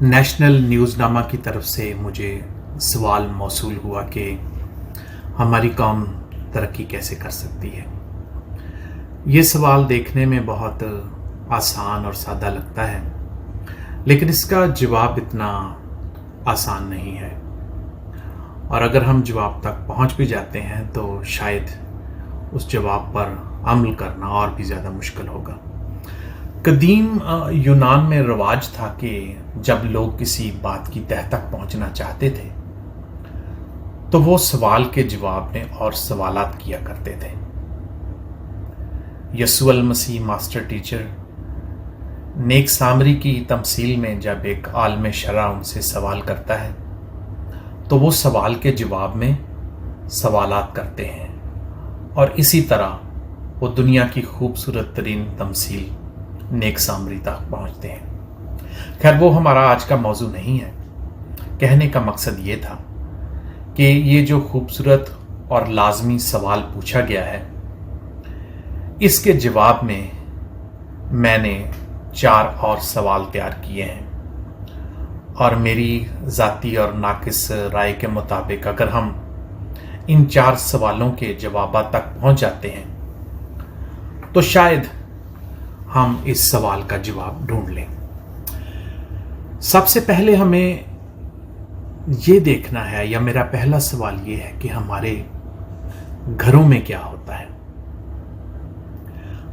National Newsnama की तरफ से मुझे सवाल मौसूल हुआ कि हमारी कौम तरक्की कैसे कर सकती है। ये सवाल देखने में बहुत आसान और सादा लगता है, लेकिन इसका जवाब इतना आसान नहीं है, और अगर हम जवाब तक पहुंच भी जाते हैं तो शायद उस जवाब पर अमल करना और भी ज़्यादा मुश्किल होगा। कदीम यूनान में रिवाज था कि जब लोग किसी बात की तह तक पहुंचना चाहते थे तो वो सवाल के जवाब में और सवालात किया करते थे। यस्सु अल मसीह मास्टर टीचर नेक सामरी की तमसील में जब एक आलम शरा उनसे सवाल करता है तो वो सवाल के जवाब में सवालात करते हैं, और इसी तरह वो दुनिया की खूबसूरत तरीन तमसील नेक सामरी तक पहुंचते हैं। खैर, वो हमारा आज का मौजू नहीं है। कहने का मकसद ये था कि ये जो खूबसूरत और लाजमी सवाल पूछा गया है, इसके जवाब में मैंने 4 और सवाल तैयार किए हैं, और मेरी ज़ाती और नाकिस राय के मुताबिक अगर हम इन 4 सवालों के जवाब तक पहुंच जाते हैं तो शायद हम इस सवाल का जवाब ढूंढ लें। सबसे पहले हमें ये देखना है, या मेरा पहला सवाल ये है कि हमारे घरों में क्या होता है,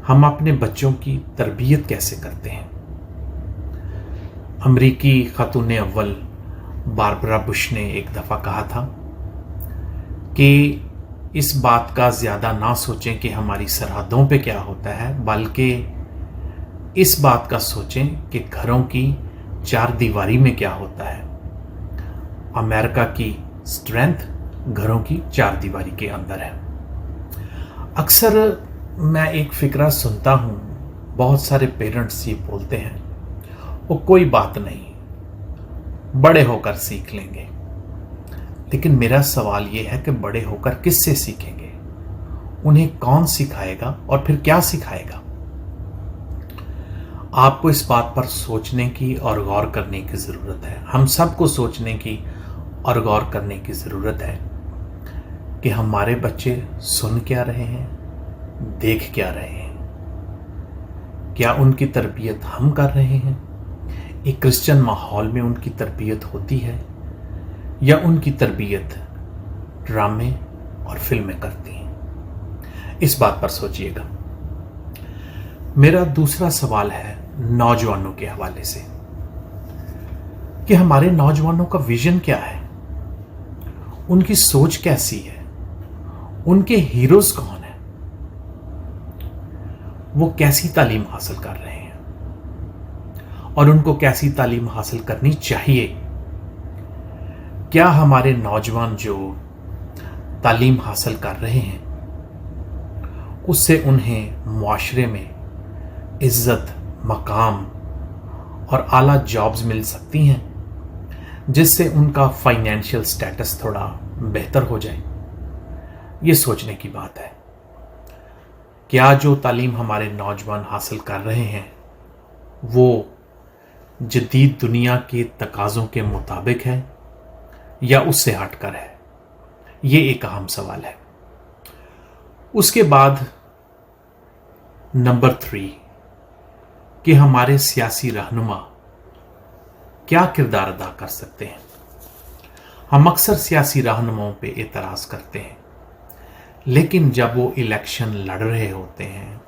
हम अपने बच्चों की तरबियत कैसे करते हैं। अमरीकी खातून अव्वल बारबरा बुश ने एक दफ़ा कहा था कि इस बात का ज़्यादा ना सोचें कि हमारी सरहदों पे क्या होता है, बल्कि इस बात का सोचें कि घरों की 4 दीवारी में क्या होता है। अमेरिका की स्ट्रेंथ घरों की 4 दीवारी के अंदर है। अक्सर मैं एक फिक्रा सुनता हूँ, बहुत सारे पेरेंट्स ये बोलते हैं, वो कोई बात नहीं, बड़े होकर सीख लेंगे। लेकिन मेरा सवाल ये है कि बड़े होकर किससे सीखेंगे, उन्हें कौन सिखाएगा और फिर क्या सिखाएगा। आपको इस बात पर सोचने की और गौर करने की ज़रूरत है। हम सबको सोचने की और गौर करने की ज़रूरत है कि हमारे बच्चे सुन क्या रहे हैं, देख क्या रहे हैं, क्या उनकी तरबियत हम कर रहे हैं, एक क्रिश्चियन माहौल में उनकी तरबियत होती है, या उनकी तरबियत ड्रामे और फिल्में करती हैं। इस बात पर सोचिएगा। मेरा दूसरा सवाल है नौजवानों के हवाले से कि हमारे नौजवानों का विजन क्या है, उनकी सोच कैसी है, उनके हीरोज कौन है, वो कैसी तालीम हासिल कर रहे हैं और उनको कैसी तालीम हासिल करनी चाहिए। क्या हमारे नौजवान जो तालीम हासिल कर रहे हैं उससे उन्हें मुआशरे में इज्जत, मकाम और आला जॉब्स मिल सकती हैं, जिससे उनका फाइनेंशियल स्टेटस थोड़ा बेहतर हो जाए। ये सोचने की बात है। क्या जो तालीम हमारे नौजवान हासिल कर रहे हैं वो जदीद दुनिया के तकाज़ों के मुताबिक है या उससे हटकर है। ये एक अहम सवाल है। उसके बाद नंबर 3 कि हमारे सियासी रहनुमा क्या किरदार अदा कर सकते हैं। हम अक्सर सियासी रहनुमाओं पे एतराज़ करते हैं, लेकिन जब वो इलेक्शन लड़ रहे होते हैं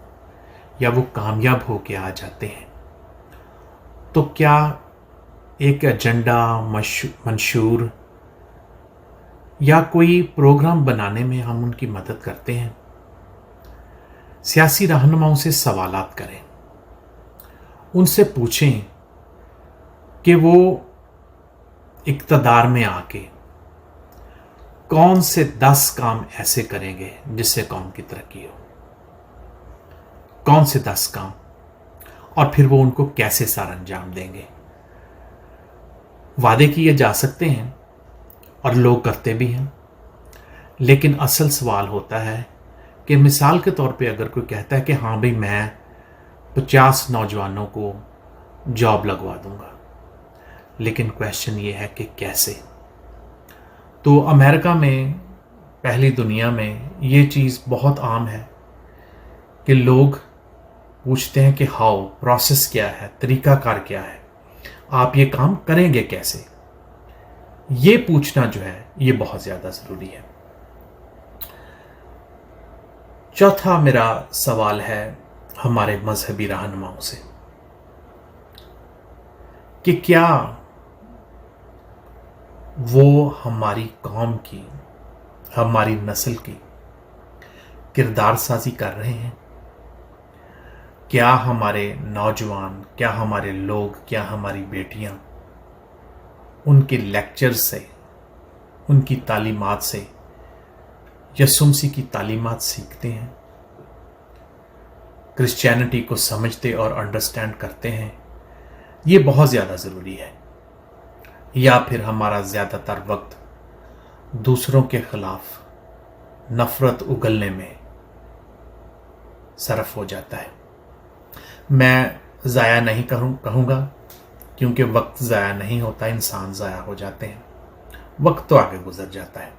या वो कामयाब होके आ जाते हैं तो क्या एक एजेंडा मंशूर या कोई प्रोग्राम बनाने में हम उनकी मदद करते हैं। सियासी रहनुमाओं से सवालात करें, उनसे पूछें कि वो इक़्तिदार में आके कौन से 10 काम ऐसे करेंगे जिससे कौम की तरक्की हो। कौन से 10 काम, और फिर वो उनको कैसे सार अंजाम देंगे। वादे किए जा सकते हैं और लोग करते भी हैं, लेकिन असल सवाल होता है कि मिसाल के तौर पे अगर कोई कहता है कि हाँ भाई मैं 50 नौजवानों को जॉब लगवा दूंगा, لیکن کویشچن یہ ہے کہ کیسے. تو امریکہ میں، پہلی دنیا میں یہ چیز بہت عام ہے کہ لوگ پوچھتے ہیں کہ ہاؤ، پروسیس کیا ہے، طریقہ کار کیا ہے، آپ یہ کام کریں گے کیسے. یہ پوچھنا جو ہے یہ بہت زیادہ ضروری ہے. چوتھا میرا سوال ہے ہمارے مذہبی رہنماؤں سے کہ کیا وہ ہماری قوم کی، ہماری نسل کی کردار سازی کر رہے ہیں. کیا ہمارے نوجوان، کیا ہمارے لوگ، کیا ہماری بیٹیاں ان کے لیکچر سے، ان کی تعلیمات سے، یسوع مسیح کی تعلیمات سیکھتے ہیں، کرسچینٹی کو سمجھتے اور انڈرسٹینڈ کرتے ہیں؟ یہ بہت زیادہ ضروری ہے. یا پھر ہمارا زیادہ تر وقت دوسروں کے خلاف نفرت اگلنے میں صرف ہو جاتا ہے. میں ضائع نہیں کہوں گا، کیونکہ وقت ضائع نہیں ہوتا، انسان ضائع ہو جاتے ہیں، وقت تو آگے گزر جاتا ہے.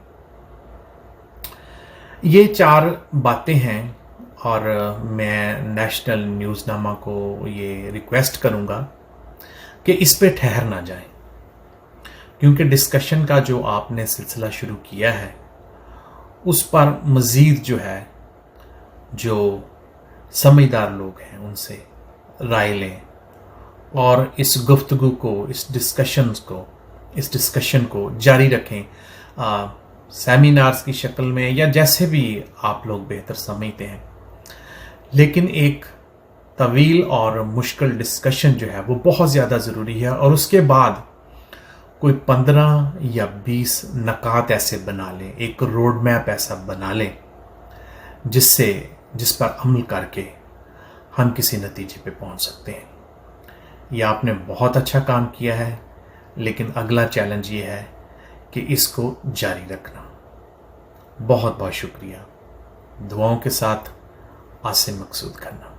یہ 4 باتیں ہیں، اور میں نیشنل نیوز نامہ کو یہ ریکویسٹ کروں گا کہ اس پہ ٹھہر نہ جائیں، کیونکہ ڈسکشن کا جو آپ نے سلسلہ شروع کیا ہے اس پر مزید جو ہے، جو سمجھدار لوگ ہیں ان سے رائے لیں، اور اس گفتگو کو، اس ڈسکشن کو جاری رکھیں، سیمینارز کی شکل میں یا جیسے بھی آپ لوگ بہتر سمجھتے ہیں. لیکن ایک طویل اور مشکل ڈسکشن جو ہے وہ بہت زیادہ ضروری ہے، اور اس کے بعد کوئی 15 یا 20 نکات ایسے بنا لیں، ایک روڈ میپ ایسا بنا لیں جس پر عمل کر کے ہم کسی نتیجے پہ پہنچ سکتے ہیں. یہ آپ نے بہت اچھا کام کیا ہے، لیکن اگلا چیلنج یہ ہے کہ اس کو جاری رکھنا. بہت بہت شکریہ. دعاؤں کے ساتھ عاصم مقصود کھنہ.